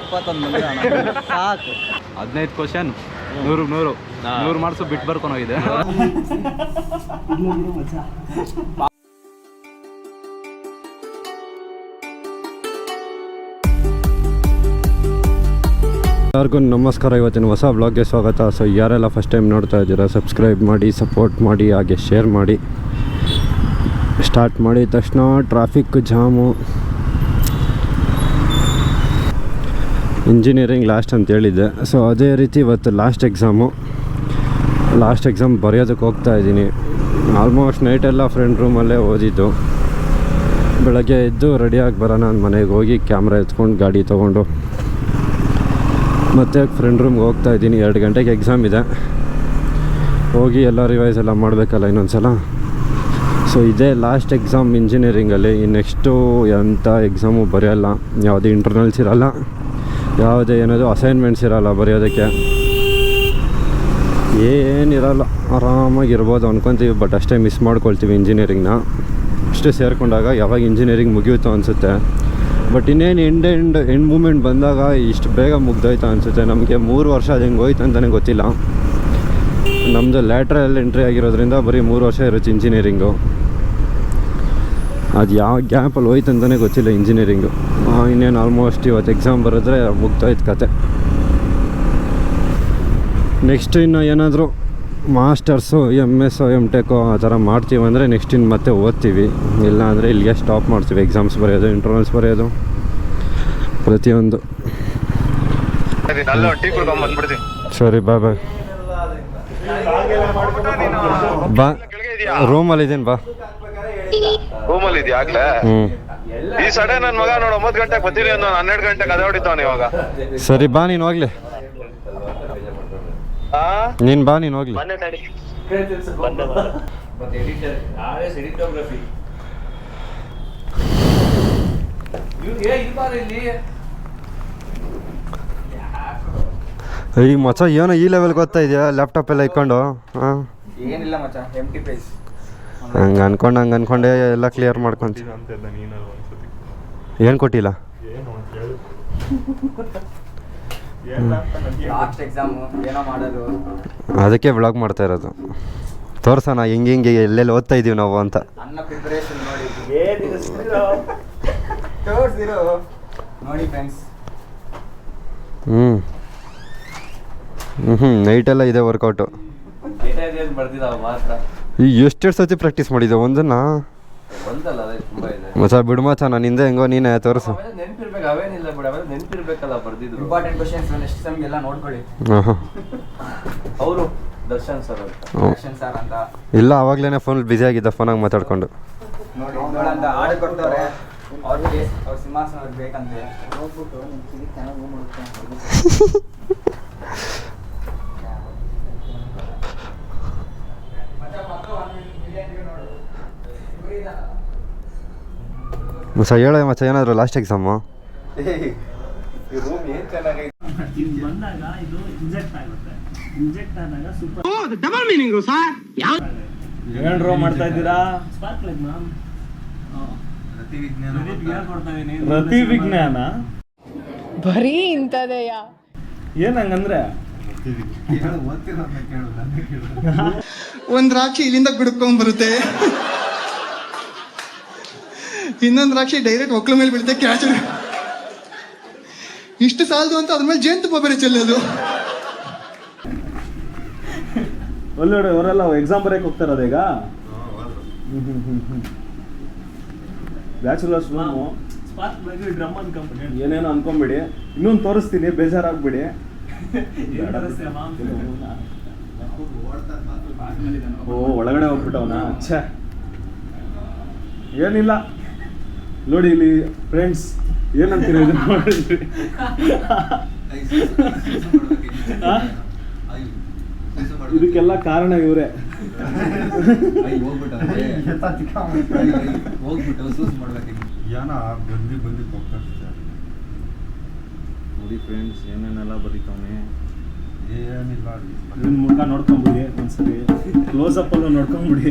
21 ಬಂದರೆ ಸಾಕು. 15 question 100 marks ಬಿಟ್ಟು ಬರ್ಕೊಂಡು ಹೋಗಿದೆ. ಎಲ್ಲರಿಗೂ ನಮಸ್ಕಾರ. ಇವತ್ತಿನ ಹೊಸ ಬ್ಲಾಗ್ಗೆ ಸ್ವಾಗತ. ಸೊ ಯಾರೆಲ್ಲ ಫಸ್ಟ್ ಟೈಮ್ ನೋಡ್ತಾ ಇದ್ದೀರಾ ಸಬ್ಸ್ಕ್ರೈಬ್ ಮಾಡಿ, ಸಪೋರ್ಟ್ ಮಾಡಿ, ಹಾಗೆ ಶೇರ್ ಮಾಡಿ. ಸ್ಟಾರ್ಟ್ ಮಾಡಿದ ತಕ್ಷಣ ಟ್ರಾಫಿಕ್ ಜಾಮು. ಇಂಜಿನಿಯರಿಂಗ್ ಲಾಸ್ಟ್ ಅಂತ ಹೇಳಿದ್ದೆ. ಸೊ ಅದೇ ರೀತಿ ಇವತ್ತು ಲಾಸ್ಟ್ ಎಕ್ಸಾಮ್ ಬರೆಯೋದಕ್ಕೆ ಹೋಗ್ತಾ ಇದ್ದೀನಿ. ಆಲ್ಮೋಸ್ಟ್ ನೈಟೆಲ್ಲ ಫ್ರೆಂಡ್ ರೂಮಲ್ಲೇ ಓದಿದ್ದು. ಬೆಳಗ್ಗೆ ಎದ್ದು ರೆಡಿಯಾಗಿ ಬರೋಣ ನಾನು ಮನೆಗೆ ಹೋಗಿ ಕ್ಯಾಮ್ರಾ ಎತ್ಕೊಂಡು ಗಾಡಿ ತೊಗೊಂಡು ಮತ್ತು ಫ್ರೆಂಡ್ ರೂಮ್ಗೆ ಹೋಗ್ತಾ ಇದ್ದೀನಿ. 2 ಗಂಟೆಗೆ ಎಕ್ಸಾಮ್ ಇದೆ. ಹೋಗಿ ಎಲ್ಲ ರಿವೈಸ್ ಎಲ್ಲ ಮಾಡಬೇಕಲ್ಲ ಇನ್ನೊಂದು ಸಲ. ಸೊ ಇದೇ ಲಾಸ್ಟ್ ಎಕ್ಸಾಮ್ ಇಂಜಿನಿಯರಿಂಗಲ್ಲಿ. ನೆಕ್ಸ್ಟು ಎಂಥ ಎಕ್ಸಾಮು ಬರೆಯೋಲ್ಲ. ಯಾವುದೇ ಇಂಟರ್ನಲ್ಸ್ ಇರೋಲ್ಲ, ಯಾವುದೇ ಏನದು ಅಸೈನ್ಮೆಂಟ್ಸ್ ಇರೋಲ್ಲ ಬರೆಯೋದಕ್ಕೆ, ಏನಿರಲ್ಲ. ಆರಾಮಾಗಿರ್ಬೋದು ಅಂದ್ಕೊತೀವಿ. ಬಟ್ ಅಷ್ಟೇ ಮಿಸ್ ಮಾಡ್ಕೊಳ್ತೀವಿ ಇಂಜಿನಿಯರಿಂಗ್ನ. ಅಷ್ಟೇ ಸೇರಿಕೊಂಡಾಗ ಯಾವಾಗ ಇಂಜಿನಿಯರಿಂಗ್ ಮುಗಿಯುತ್ತೋ ಅನಿಸುತ್ತೆ. ಬಟ್ ಇನ್ನೇನು ಎಂಡ್ ಮೂಮೆಂಟ್ ಬಂದಾಗ ಇಷ್ಟು ಬೇಗ ಮುಗ್ದೋಯ್ತು ಅನಿಸುತ್ತೆ. ನಮಗೆ 3 ವರ್ಷ ಅದು ಹೆಂಗೆ ಹೋಯ್ತು ಅಂತಲೇ ಗೊತ್ತಿಲ್ಲ. ನಮ್ಮದು ಲ್ಯಾಟ್ರಲ್ ಎಂಟ್ರಿ ಆಗಿರೋದ್ರಿಂದ ಬರೀ 3 ವರ್ಷ ಇರುತ್ತೆ ಇಂಜಿನಿಯರಿಂಗು. ಅದು ಯಾವ ಗ್ಯಾಪಲ್ಲಿ ಹೋಯ್ತು ಅಂತಲೇ ಗೊತ್ತಿಲ್ಲ ಇಂಜಿನಿಯರಿಂಗು. ಇನ್ನೇನು ಆಲ್ಮೋಸ್ಟ್ ಇವತ್ತು ಎಕ್ಸಾಮ್ ಬರೆದ್ರೆ ಮುಗ್ದೋಯ್ತು ಕತೆ. ನೆಕ್ಸ್ಟ್ ಇನ್ನು ಏನಾದರೂ ಮಾಸ್ಟರ್ಸು MS MTech ಆ ಥರ ಮಾಡ್ತೀವಂದರೆ ನೆಕ್ಸ್ಟ್ ಇನ್ನು ಮತ್ತೆ ಓದ್ತೀವಿ. ಇಲ್ಲ ಅಂದರೆ ಇಲ್ಲಿಗೆ ಸ್ಟಾಪ್ ಮಾಡ್ತೀವಿ. ಎಕ್ಸಾಮ್ಸ್ ಬರೆಯೋದು, ಇಂಟರ್ನಲ್ಸ್ ಬರೆಯೋದು, ಪ್ರತಿಯೊಂದು. ಸರಿ ಬಾಯ್ ಬಾಯ್. ಬಾ ರೂಮಲ್ಲಿದ್ದೀನಿ ಬಾ. ರೂಮಲ್ಲಿ ಇದೆಯಾ ಆಗ್ಲೇ? ಈ ಸಡೆ ನನ್ನ ಮಗ ನೋಡು 9 ಗಂಟೆಗೆ ಬರ್ತೀನಿ ಅನ್ನೋ 12 ಗಂಟೆಗೆ ಅದೇ ಹೊಡಿತಾವನು ಇವಾಗ. ಸರಿ ಬಾ ನೀನು ಹೋಗ್ಲಿ. ನೀನು ಬಾ ನೀನು ಹೋಗ್ಲಿ. ಈ ಮಚ್ಚ ಏನೋ ಈ ಲೆವೆಲ್ಗೆ ಓದ್ತಾ ಇದೆಯಾ ಲ್ಯಾಪ್ಟಾಪ್ ಎಲ್ಲ ಇಟ್ಕೊಂಡು? ಹಾಂ ಏನಿಲ್ಲ ಮಚ್ಚ, ಎಂಟಿ ಪೇಜ್. ಹಂಗೆ ಅನ್ಕೊಂಡೆ ಎಲ್ಲ ಕ್ಲಿಯರ್ ಮಾಡ್ಕೊಂತೀನಿ. ಏನು ಕೊಟ್ಟಿಲ್ಲ? ಲಾಸ್ಟ್ ಎಕ್ಸಾಮ್ ಏನೋ ಮಾಡೋದು, ಅದಕ್ಕೆ ವ್ಲಾಗ್ ಮಾಡ್ತಾ ಇರೋದು. ತೋರ್ಸೋಣ ಹಿಂಗೆ ಎಲ್ಲೆಲ್ಲಿ ಓದ್ತಾ ಇದ್ದೀವಿ ನಾವು ಅಂತ. ಅನ್ನ ಪ್ರಿಪರೇಷನ್ ನೋಡಿ ಫ್ರೆಂಡ್ಸ್. ನೈಟೆಲ್ಲ ಇದೆ ವರ್ಕೌಟು. ಈಗ ಎಷ್ಟು ಸತಿ ಪ್ರಾಕ್ಟೀಸ್ ಮಾಡಿದ್ದೆ ಒಂದನ್ನ? ಮಚ್ಚ ಬಿಡು ಮಚ್ಚ, ನಾನು ಹಿಂದೆ ಹೆಂಗೋ ನೀನೇ ತೋರಿಸು. ಇಂಪಾರ್ಟೆಂಟ್ ಕ್ವೆಶ್ಚನ್ಸ್ ನೆಕ್ಸ್ಟ್ ಸೆಮ್ ಎಲ್ಲ ನೋಡ್ಕೊಳ್ಳಿ. ಅವರು ದರ್ಶನ್ ಸರ್ ಅಂತ ಇಲ್ಲ, ಅವಾಗ್ಲೇನೆ ಫೋನ್ ಬ್ಯುಸಿ ಆಗಿದ್ದ, ಫೋನಾಗಿ ಮಾತಾಡ್ಕೊಂಡು. ನೋಡಿ ನೋಡಂತ ಆರ್ಡರ್ ಕೊಡ್ತವ್ರೆ. ಅವ್ರಿಗೆ ಅವ್ರ ಸಿಂಹಾಸನ ಅವ್ರಿಗೆ ಬೇಕಂತೆ. ಮಚ್ಚ ಹೇಳ ಮಚ್ಚ, ಏನಾದ್ರು ಲಾಸ್ಟ್ ಎಕ್ಸಾಮು? ಮಾಡ್ತಾ ಇದ್ದೀರಾ? ರತಿ ವಿಜ್ಞಾನ ಬರೀ ಇಂಥದೆಯ? ಏನಂಗಂದ್ರೆ ಒಂದ್ ರಾಕ್ಷಿ ಇಲ್ಲಿಂದ ಗುಡ್ಕೊಂಡ್ ಬರುತ್ತೆ, ಇನ್ನೊಂದು ರಾಕ್ಷಿ ಡೈರೆಕ್ಟ್ ಒಕ್ಲ ಮೇಲೆ ಬೀಳುತ್ತೆ, ಕ್ಯಾಚ್. ಇಷ್ಟು ಸಾಲದು ಅಂತ ಅದ್ರ ಮೇಲೆ ಜೇನುತುಪ್ಪ ಬೇರೆ ಚೆಲ್ಲೋದು. ಒಳ್ಳೆ ಅವರೆಲ್ಲ ಎಕ್ಸಾಮ್ ಬರೆಯಕ್ಕೆ ಹೋಗ್ತಾರದ ಈಗ? ಬ್ಯಾಚುಲರ್ಸ್ ರೂಮು ಏನೇನೋ ಅನ್ಕೊಂಬಿಡಿ. ಇನ್ನೊಂದು ತೋರಿಸ್ತೀನಿ, ಬೇಜಾರಾಗ್ಬಿಡಿ. ಓ ಒಳಗಡೆ ಹೋಗ್ಬಿಟ್ಟವನ? ಛೇ ಏನಿಲ್ಲ ನೋಡಿ ಇಲ್ಲಿ ಫ್ರೆಂಡ್ಸ್, ಏನಂತೀರ ಇದು ಮಾಡಿದ್ರಿ? ಇದಕ್ಕೆಲ್ಲ ಕಾರಣ ಇವರೇ. ನೋಡಿ ಫ್ರೆಂಡ್ಸ್, ಏನೇನೆಲ್ಲ ಬರೀತಾನೆ. ಏನಿಲ್ಲ, ನಿನ್ನ ಮುಖ ನೋಡ್ಕೊಂಬಿಡಿ ಒಂದ್ಸರಿ, ಕ್ಲೋಸ್ ಅಪ್ ಅಲ್ಲೂ ನೋಡ್ಕೊಂಬಿಡಿ.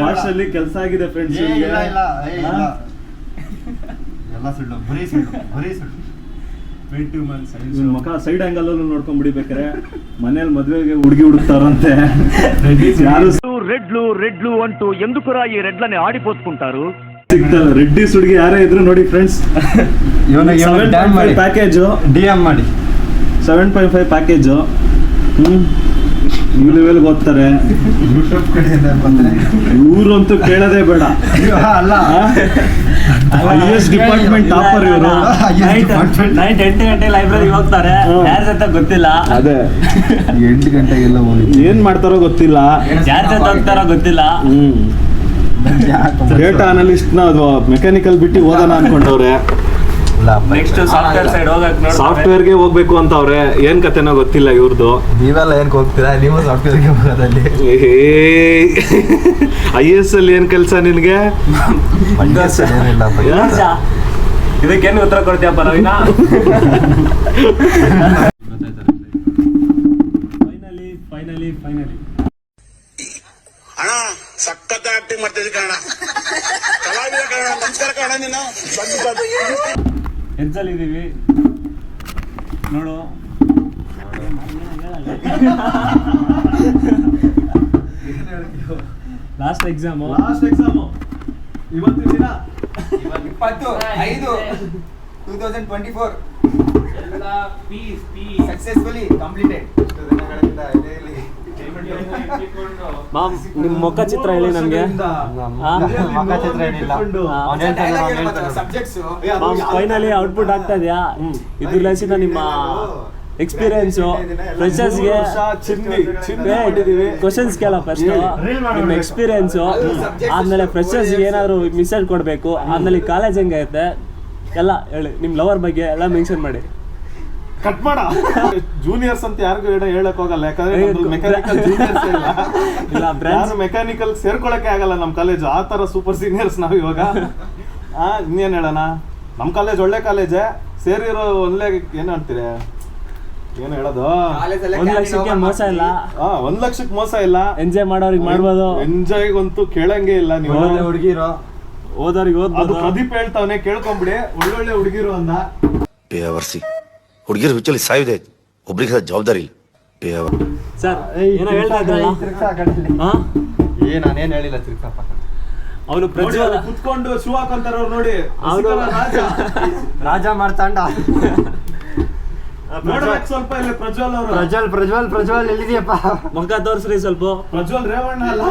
ಭಾಷೆಯಲ್ಲಿ ಕೆಲಸ ಆಗಿದೆ ಫ್ರೆಂಡ್ಸ್. ಇವ್ನ್ ಮಕ ಸೈಡ್ ಆಂಗಲ್ ಅಲ್ಲೂ ನೋಡ್ಕೊಂಡ್ಬಿಡಿಬೇಕಾರೆ ಮನೇಲಿ ಮದ್ವೆಗೆ ಹುಡುಗಿ ಹುಡುಕ್ತಾರಂತೆ ಯಾರು రెడ్లు అంటూ ఎందుకురా ఈ రెడ్లని ఆడిపోతుంటారు ಸಿಗ್ತಲ್ಲ ರೆಡ್ಡಿಸ್ ಹುಡುಗಿ ಯಾರೇ ಇದ್ರು ನೋಡಿ ಫ್ರೆಂಡ್ಸ್ ಪ್ಯಾಕೇಜು DM ಮಾಡಿ 7.5 ಪ್ಯಾಕೇಜು ಈ ಲೆವೆಲ್ಗೆ ಓದ್ತಾರೆ ಇವ್ರಂತೂ ಕೇಳೋದೇ ಬೇಡ ಅಲ್ಲ IS ಡಿಪಾರ್ಟ್ಮೆಂಟ್ ಟಾಪರ್ ಇವರು ನೈಟ್ 8 ಗಂಟೆ ಲೈಬ್ರರಿಗೆ ಹೋಗ್ತಾರೆ ಯಾರ ಜೊತೆ ಗೊತ್ತಿಲ್ಲ ಅದೇ 8 ಗಂಟೆಗೆಲ್ಲ ಹೋಗಿ ಏನ್ ಮಾಡ್ತಾರೋ ಗೊತ್ತಿಲ್ಲ ಯಾರ ಜೊತೆ ಹೋಗ್ತಾರೋ ಗೊತ್ತಿಲ್ಲ ಡೇಟಾ ಅನಲಿಸ್ಟ್ ನ ಅದು ಮೆಕ್ಯಾನಿಕಲ್ ಬಿಟ್ಟು ಓದೋಣ ಅನ್ಕೊಂಡವ್ರೆ ನೆಕ್ಸ್ಟ್ ಸಾಫ್ಟ್ವೇರ್ ಸೈಡ್ ಹೋಗಕ್ ಸಾಫ್ಟ್ವೇರ್ಗೆ ಹೋಗ್ಬೇಕು ಅಂತವ್ರೆ ಏನ್ ಕತೆನೋ ಗೊತ್ತಿಲ್ಲ ಇವ್ರದ್ದು ನೀವೆಲ್ಲ ಏನಕ್ಕೆ ಹೋಗ್ತೀರಾ ನೀವು ಸಾಫ್ಟ್ವೇರ್ಗೆ ಹೋಗೋದಲ್ಲಿ IS ಅಲ್ಲಿ ಏನ್ ಕೆಲಸ ನಿನ್ಗೆ ಏನಿಲ್ಲ ಇದಕ್ಕೇನು ಉತ್ತರ ಕೊಡ್ತೀಯಪ್ಪ ರವಿನಾ ಫೈನಲಿ ಅಣ್ಣ ಸಖತ್ ಆಕ್ಟಿಂಗ್ ಮಾಡ್ತಿದ್ದೆ ಕನ್ನಡ ಕಲಾವಿದ ಕನ್ನಡ ನಮಸ್ಕಾರ ಕನ್ನಡ ನೀನು ಎಜ್ಜಲ್ಲಿ ಇದೀವಿ ನೋಡು ಲಾಸ್ಟ್ ಎಕ್ಸಾಮು ಇವತ್ತಿನ ದಿನ 2024 ಸಕ್ಸಸ್ಫುಲಿ ಕಂಪ್ಲೀಟೆಡ್ ಮಾಮ್ ನಿಮ್ ಮುಖ ಚಿತ್ರ ಹೇಳಿ ನಮ್ಗೆ ಫೈನಲಿ ಔಟ್ಪುಟ್ ಆಗ್ತಾ ಇದೆಯಾ ಇದ್ರಲ್ಲಿಂದ ನಿಮ್ಮ ಎಕ್ಸ್ಪೀರಿಯನ್ಸು ಫ್ರೆಶರ್ಸ್ಗೆ ಕ್ವಶನ್ಸ್ ಕೇಳ ಫಸ್ಟ್ ನಿಮ್ಮ ಎಕ್ಸ್ಪೀರಿಯನ್ಸು ಆದ್ಮೇಲೆ ಫ್ರೆಶರ್ಸ್ಗೆ ಏನಾದ್ರು ಮಿಸೇಜ್ ಕೊಡಬೇಕು ಆದ್ಮೇಲೆ ಕಾಲೇಜ್ ಹೆಂಗೈತೆ ಎಲ್ಲ ಹೇಳಿ ನಿಮ್ಮ ಲವರ್ ಬಗ್ಗೆ ಎಲ್ಲ ಮೆನ್ಷನ್ ಮಾಡಿ ಕಟ್ ಮಾಡ ಜೂನಿಯರ್ಸ್ ಅಂತ ಯಾರಿಗೂ ಹೇಳಕ್ ಹೋಗಲ್ಲ ಯಾಕಂದ್ರೆ ಮೆಕ್ಯಾನಿಕಲ್ ಜೂನಿಯರ್ಸ್ ಇಲ್ಲ ಯಾರು ಮೆಕ್ಯಾನಿಕಲ್ ಸೇರ್ಕೊಳಕ್ಕೆ ಆಗಲ್ಲ ನಮ್ಮ ಕಾಲೇಜ್ ಆ ತರ ಸೂಪರ್ ಸೀನಿಯರ್ಸ್ ನಾವು ಇವಾಗ ಇನ್ನೇನ್ ಹೇಳೋಣ ನಮ್ಮ ಕಾಲೇಜ್ ಒಳ್ಳೆ ಕಾಲೇಜೇ ಸೇರಿರೋ ಒಂದ್ಲೇ ಏನ್ ಅಂತೀರಿ ಏನು ಹೇಳೋದು 1 ಲಕ್ಷಕ್ಕೆ ಮೋಸ ಇಲ್ಲ 1 ಲಕ್ಷಕ್ಕೆ ಮೋಸ ಇಲ್ಲ ಎಂಜಾಯ್ ಮಾಡೋರಿಗೆ ಮಾಡ್ಬೋದು ಎಂಜಾಯ್ಗಂತೂ ಕೇಳಂಗೆ ಇಲ್ಲ ನೀವು ಹುಡುಗಿರೋ ಓದೋರಿಗೆ ಓದ್ಬೋದು ಪ್ರದೀಪ್ ಹೇಳ್ತಾವನೆ ಕೇಳ್ಕೊಂಬಿಡಿ ಒಳ್ಳೊಳ್ಳೆ ಹುಡುಗಿರು ಅಂದ ಬೇವರ್ಸಿ ಹುಡುಗಿರು ಹುಚ್ಚಲ್ಲಿ ಸಾಯುದೆ ಒಬ್ರಿಗೆ ಜವಾಬ್ದಾರಿ ಇಲ್ಲ ಬೇವರ್ ಸರ್ ಏನೋ ಹೇಳ್ತಾ ಇದ್ರಲ್ಲ ನಾನೇನು ಹೇಳಿಲ್ಲ ತಿರ್ಸಪ್ಪ ಅವನು ಪ್ರಜ್ವಲ್ ಕುತ್ಕೊಂಡು ಶೂ ಹಾಕೊಂತಾರ ಅವ್ರು ನೋಡಿ ರಾಜ ಮಾಡ್ತಾಂಡ ನೋಡ್ಬೇಕು ಸ್ವಲ್ಪ ಇಲ್ಲಿ ಪ್ರಜ್ವಲ್ ಅವರು ಪ್ರಜ್ವಲ್ ಎಲ್ಲಿದೆಯಪ್ಪ ಮುಖ ತೋರಿಸ್ರಿ ಸ್ವಲ್ಪ ಪ್ರಜ್ವಲ್ ರೇವಣ್ಣ ಅಲ್ಲ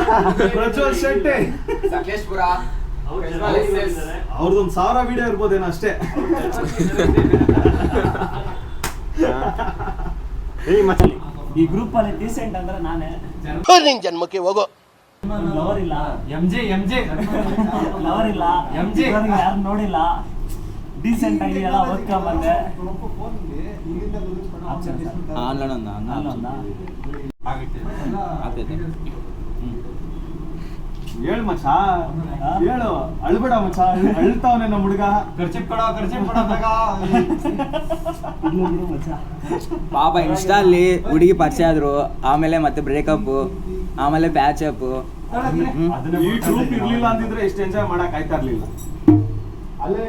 ಪ್ರಜ್ವಲ್ ಶೆಟ್ಟಿ ಸಕಲೇಶ್ಪುರ ಅವ್ರದೊಂದು 1000 ವಿಡಿಯೋ ಇರ್ಬೋದೇನೋ ಅಷ್ಟೇ ಈ ಗ್ರೂಪ್ ಅಲ್ಲಿ ಡೀಸೆಂಟ್ ಅಂದ್ರೆ ನಾನೇ ನಿನ್ ಜನ್ಮಕ್ಕೆ ಹೋಗೋ ಲವರ್ ಇಲ್ಲ MJ ಲವರ್ ಇಲ್ಲ ಯಾರು ನೋಡಿಲ್ಲ ಡೀಸೆಂಟ್ ಆಗಿ ಎಲ್ಲ ಓದ್ಕೊಂಡ್ ಬಂದೆ ಹೇಳು ಮಚ್ಚ ಹೇಳು ಅಳ್ಬೇಡ ಮಚ್ಚ ಅಳ್ತಾವನೆ ನಮ್ಮ ಹುಡುಗ ಖರ್ಚಿಪ್ ಕೊಡೋ ಪಾಪ ಇನ್ಸ್ಟಾ ಅಲ್ಲಿ ಹುಡುಗಿ ಪರಿಚಯ ಆದ್ರು ಆಮೇಲೆ ಮತ್ತೆ ಬ್ರೇಕಪ್ ಆಮೇಲೆ ಪ್ಯಾಚ್ ಅಪ್ ಈ ಗ್ರೂಪ್ ಇರ್ಲಿಲ್ಲ ಅಂದಿದ್ರೆ ಎಷ್ಟು ಎಂಜಾಯ್ ಮಾಡಕ್ ಆಯ್ತಾ ಇರ್ಲಿಲ್ಲ ಅಲ್ಲೇ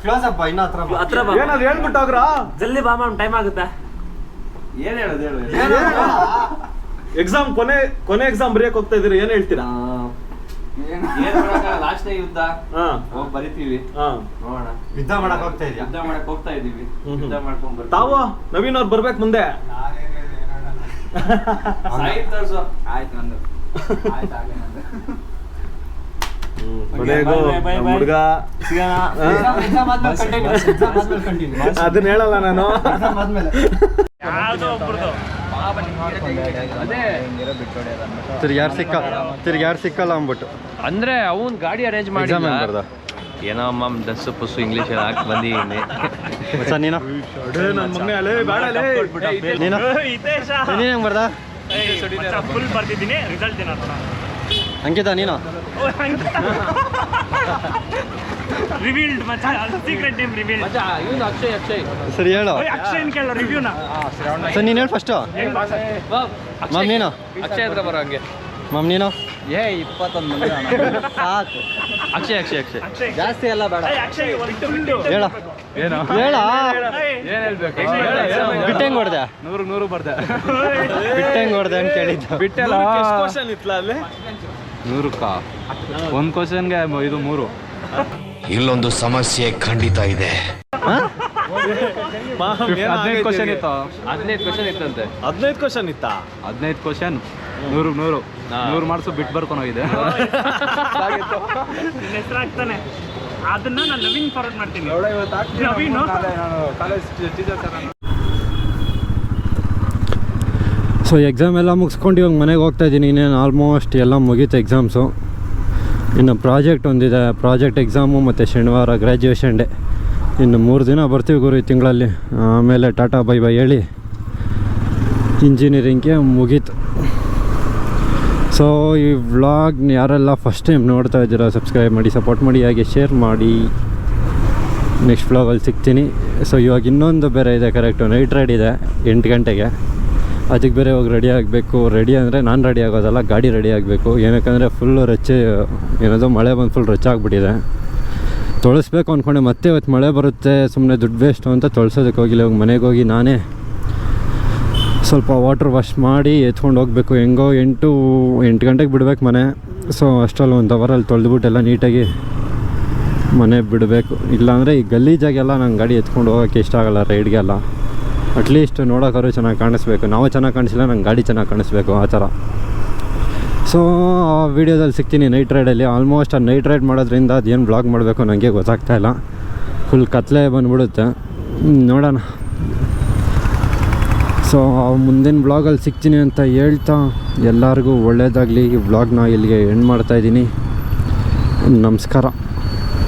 ಕ್ಲೋಸ್ ಅಪ್ಪ ಇನ್ನ ಹತ್ರ ಬಾ ಏನಾದ್ರು ಹೇಳ್ಬಿಟ್ಟೋಗ್ರ ಜಲ್ದಿ ಬಾ ಮ್ಯಾಮ್ ಟೈಮ್ ಆಗುತ್ತೆ ಏನ್ ಹೇಳೋದು ಎಕ್ಸಾಮ್ ಕೊನೆ ಎಕ್ಸಾಮ್ ಬರೆಯಕ್ ಹೋಗ್ತಾ ಇದೀರಿ ಏನ್ ಹೇಳ್ತೀರಾ ಲಾಸ್ಟ್ ಯುದ್ಧ ಹೋಗಿ ಬರಿತೀವಿ ನೋಡೋಣ ಯುದ್ಧ ಮಾಡಕ್ ಹೋಗ್ತಾ ಇದೀಯ ಯುದ್ಧ ಮಾಡಕ್ ಹೋಗ್ತಾ ಇದೀವಿ ಯುದ್ಧ ಮಾಡ್ಕೊಂಡ್ ಬರ್ತೀವಿ ತಾವು ನವೀನ್ ಅವ್ರು ಬರ್ಬೇಕು ಮುಂದೆ ಸಾಯಿಲ್ ತೋರ್ಸು ಆಯ್ತು ನಂದು ಆಯ್ತು ಆಗ್ಲಿ ನಂದು ಕೊನೆಗೂ ನಮ್ಮ ಹುಡುಗ ಅದನ್ನ ಹೇಳಲ್ಲ ನಾನು ತಿರ್ಗ್ಯಾರು ಸಿಕ್ಕಲ್ಲ ಅಂದ್ಬಿಟ್ಟು ಅಂದ್ರೆ ಅವನ್ ಗಾಡಿ ಅರೇಂಜ್ ಮಾಡಿ ಏನೋ ಅಮ್ಮ ದಸ್ಸು ಪುಸ್ಸು ಇಂಗ್ಲೀಷ್ ಹಾಕಿ ಬಂದಿದ್ದೀನಿ ನೀನು ನೀನು ಹೆಂಗ್ ಬರ್ದ ಫುಲ್ ಬರ್ತಿದ್ದೀನಿ ರಿಸಲ್ಟ್ ಏನಾದ್ರು ಅಂಕಿತ ನೀನು ರಿವೀಲ್ಡ್ ಮಚ್ಚ ಸೀಕ್ರೆಟ್ ನೇಮ್ ರಿವೀಲ್ಡ್ ಇವನು ಅಕ್ಷಯ್ ಸರಿ ಹೇಳು ಅಕ್ಷಯನ್ ಕೇಳೋ ರಿವ್ಯೂನ ಸರ್ ನೀನು ಹೇಳು ಫಸ್ಟು ಮಾಮ್ ನೀನು ಅಕ್ಷಯ್ ಹತ್ರ ಬರೋ ಹಂಗೆ ಮಾಮ್ ನೀನು 21 ಸಾಕು. ಅಕ್ಷಯ್ ಜಾಸ್ತಿ ಎಲ್ಲ ಬೇಡ. ಹೇಳ ಏನು ಹೇಳ ಏನ್ ಹೇಳ್ಬೇಕು ಬಿಟ್ಟಂಗೆ ಹೊಡೆದೆ 100 ಬರ್ದೆ ಬಿಟ್ಟಂಗೆ ಹೊಡೆದೆ ಅಂತ ಕೇಳಿದ್ದ ಬಿಟ್ಟಲ್ಲ ಕ್ವಶನ್ ಇತ್ತಲ್ಲ ಅಲ್ಲಿ 100ಕ್ಕ ಒಂದು ಕ್ವಶನ್ಗೆ ಇದು 3. ಇಲ್ಲೊಂದು ಸಮಸ್ಯೆ ಖಂಡಿತ ಇದೆ. 15 ಕ್ವಶನ್ ಇತ್ತು 15 ಕ್ವಶನ್ ಇತ್ತಂತೆ 15 ಕ್ವಶನ್ ಇತ್ತಾ 15 ಕ್ವಶನ್ 100 ಮಾರ್ಕ್ಸು ಬಿಟ್ಟು ಬರ್ಕೊಂಡೋಗಿದೆ. ಹೆಸರಾಗ್ತಾನೆ ಅದನ್ನ ನಾನು ನವೀನ್ ಫಾರ್ವರ್ಡ್ ಮಾಡ್ತೀನಿ. ಸೊ ಎಕ್ಸಾಮ್ ಎಲ್ಲ ಮುಗಿಸ್ಕೊಂಡು ಇವಾಗ ಮನೆಗೆ ಹೋಗ್ತಾ ಇದ್ದೀನಿ. ಇನ್ನೇನು ಆಲ್ಮೋಸ್ಟ್ ಎಲ್ಲ ಮುಗೀತು ಎಕ್ಸಾಮ್ಸು. ಇನ್ನು ಪ್ರಾಜೆಕ್ಟ್ ಒಂದಿದೆ, ಪ್ರಾಜೆಕ್ಟ್ ಎಕ್ಸಾಮು ಮತ್ತು ಶನಿವಾರ ಗ್ರ್ಯಾಜುಯೇಷನ್ ಡೇ. ಇನ್ನು 3 ದಿನ ಬರ್ತೀವಿ ಗುರು ಈ ತಿಂಗಳಲ್ಲಿ. ಆಮೇಲೆ ಟಾಟಾ ಬೈ ಬೈ ಹೇಳಿ ಇಂಜಿನಿಯರಿಂಗ್ಗೆ ಮುಗೀತು. ಸೊ ಈ ವ್ಲಾಗ್ ಯಾರೆಲ್ಲ ಫಸ್ಟ್ ಟೈಮ್ ನೋಡ್ತಾ ಇದ್ದೀರಾ ಸಬ್ಸ್ಕ್ರೈಬ್ ಮಾಡಿ, ಸಪೋರ್ಟ್ ಮಾಡಿ, ಹಾಗೆ ಶೇರ್ ಮಾಡಿ. ನೆಕ್ಸ್ಟ್ ವ್ಲಾಗಲ್ಲಿ ಸಿಗ್ತೀನಿ. ಸೊ ಇವಾಗ ಇನ್ನೊಂದು ಬೇರೆ ಇದೆ, ಕರೆಕ್ಟು ನೈಟ್ ರೈಡ್ ಇದೆ 8 ಗಂಟೆಗೆ. ಅದಕ್ಕೆ ಬೇರೆ ಹೋಗಿ ರೆಡಿ ಆಗಬೇಕು. ರೆಡಿ ಅಂದರೆ ನಾನು ರೆಡಿ ಆಗೋದಲ್ಲ, ಗಾಡಿ ರೆಡಿ ಆಗಬೇಕು. ಏನಕ್ಕಂದರೆ ಫುಲ್ಲು ರಚ್ಚೆ, ಏನದು ಮಳೆ ಬಂದು ಫುಲ್ ರಚ್ಚಾಗ್ಬಿಟ್ಟಿದೆ. ತೊಳಸ್ಬೇಕು ಅಂದ್ಕೊಂಡೆ, ಮತ್ತೆ ಇವತ್ತು ಮಳೆ ಬರುತ್ತೆ ಸುಮ್ಮನೆ ದುಡ್ಡು ವೇಸ್ಟು ಅಂತ ತೊಳ್ಸೋದಕ್ಕೆ ಹೋಗಿಲ್ಲ. ಇವಾಗ ಮನೆಗೆ ಹೋಗಿ ನಾನೇ ಸ್ವಲ್ಪ ವಾಟ್ರ್ ವಾಶ್ ಮಾಡಿ ಎತ್ಕೊಂಡು ಹೋಗಬೇಕು. ಹೆಂಗೋ 8 ಗಂಟೆಗೆ ಬಿಡ್ಬೇಕು ಮನೆ. ಸೊ ಅಷ್ಟರಲ್ಲಿ 1 ಅವರಲ್ಲಿ ತೊಳೆದ್ಬಿಟ್ಟೆಲ್ಲ ನೀಟಾಗಿ ಮನೆ ಬಿಡಬೇಕು. ಇಲ್ಲಾಂದರೆ ಈ ಗಲೀಜಾಗೆಲ್ಲ ನಂಗೆ ಗಾಡಿ ಎತ್ಕೊಂಡು ಹೋಗೋಕ್ಕೆ ಇಷ್ಟ ಆಗೋಲ್ಲ ರೈಡ್ಗೆಲ್ಲ. ಅಟ್ಲೀಸ್ಟ್ ನೋಡೋಕ್ಕಾದ್ರೂ ಚೆನ್ನಾಗಿ ಕಾಣಿಸ್ಬೇಕು. ನಾವು ಚೆನ್ನಾಗಿ ಕಾಣಿಸಿಲ್ಲ, ನಂಗೆ ಗಾಡಿ ಚೆನ್ನಾಗಿ ಕಾಣಿಸ್ಬೇಕು, ಆ ಥರ. ಸೊ ಆ ವೀಡಿಯೋದಲ್ಲಿ ಸಿಗ್ತೀನಿ ನೈಟ್ ರೈಡಲ್ಲಿ. ಆಲ್ಮೋಸ್ಟ್ ಆ ನೈಟ್ ರೈಡ್ ಮಾಡೋದ್ರಿಂದ ಅದೇನು ಬ್ಲಾಗ್ ಮಾಡಬೇಕು ನನಗೆ ಗೊತ್ತಾಗ್ತಾಯಿಲ್ಲ. ಫುಲ್ ಕತ್ಲೆ ಬಂದುಬಿಡುತ್ತೆ. ನೋಡೋಣ. ಸೊ ಮುಂದಿನ ಬ್ಲಾಗಲ್ಲಿ ಸಿಗ್ತೀನಿ ಅಂತ ಹೇಳ್ತಾ ಎಲ್ಲರಿಗೂ ಒಳ್ಳೆಯದಾಗಲಿ. ಈ ಬ್ಲಾಗ್ನ ಇಲ್ಲಿಗೆ ಎಂಡ್ ಮಾಡ್ತಾಯಿದ್ದೀನಿ. ನಮಸ್ಕಾರ.